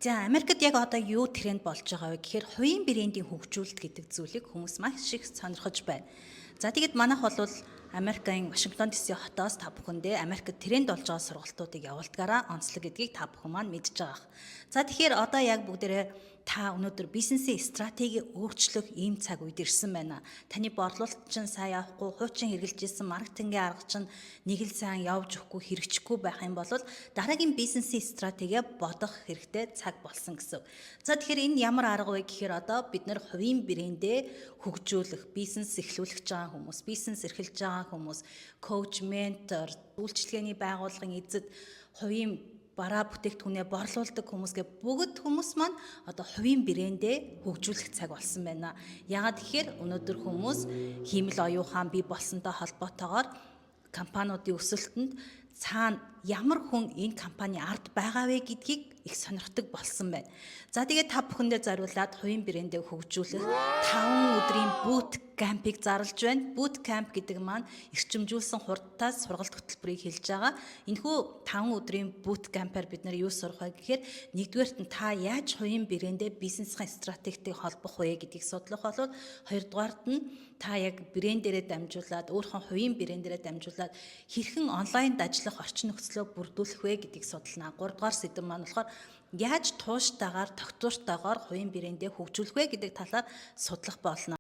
За Америкт яг одоо юу тренд болж байгаа вэ гэхээр хувийн брендийн хөгжүүлэлт гэдэг зүйлийг хүмүүс маш их сонирхож байна. За тэгэд манайх бол Америкийн Вашингтон ДС хотоос та бүхэндээ Америкт тренд болж байгаа сургалтуудыг явуулдгаараа онцлог гэдгийг та бүхэн маань мэдж байгаа. За тэгэхээр одоо яг бүгдээрээ та өнөөдөр бизнесийн стратеги өөрчлөх ийм цаг үед ирсэн байна. Таны борлуулалт чинь сайн явахгүй, хуучин хэрэгжилжсэн маркетингийн арга чинь нэг л сайн явж өгөхгүй, хэрэгжихгүй байх юм бол дараагийн бизнесийн стратеги бодох хэрэгтэй цаг болсон гэсэн. За тэгэхээр энэ ямар арга вэ гэхээр одоо бид нэр хувийн брэндээ хөгжүүлэх, бизнес эхлүүлэх байгаа хүмүүс, бизнес эрхэлж байгаа хүмүүс, коуч, ментор, үйлчлэгээний байгууллагын эзэд хувийн бараа бүтээгдэхүүнээ борлуулдаг хүмүүсгээ бүгд хүмүүс маань одоо хувийн брэндээ хөгжүүлэх цаг болсон байна. Яагаад гэхээр өнөөдөр хүмүүс хиймэл оюухан бий болсонтой холбоотойгоор компаниудын өсөлтөнд цаана ямар хүн энэ компани ард байгаа вэ гэдгийг их сонирхдаг болсон байна. За тэгээд та бүхэндээ зориулаад хувийн брэндээ хөгжүүлэх 5 өдрийн бут кампыг зарлж байна. Бут камп гэдэг маань эрчимжүүлсэн хурдтай сургалт хөтөлбөрийг хэлж байгаа. Энэхүү 5 өдрийн бут кампаар бид нар юу сурах вэ гэхээр нэгдүгээрт нь та яаж хувийн брэндээ бизнесийн стратегтэй холбох вэ гэдгийг судлах болвол хоёрдугаарт нь та яг брэндээрээ дамжуулаад өөрийнхөө хувийн брэндээрээ дамжуулаад хэрхэн онлайнд ажиллах орчин нөхцлөө бүрдүүлэх вэ гэдгийг судална. 3 дугаар сэдэв маань болохоор яаж тууштайгаар, тогтвортойгоор хувийн брэндээ хөгжүүлэх вэ гэдэг талаар судлах болно.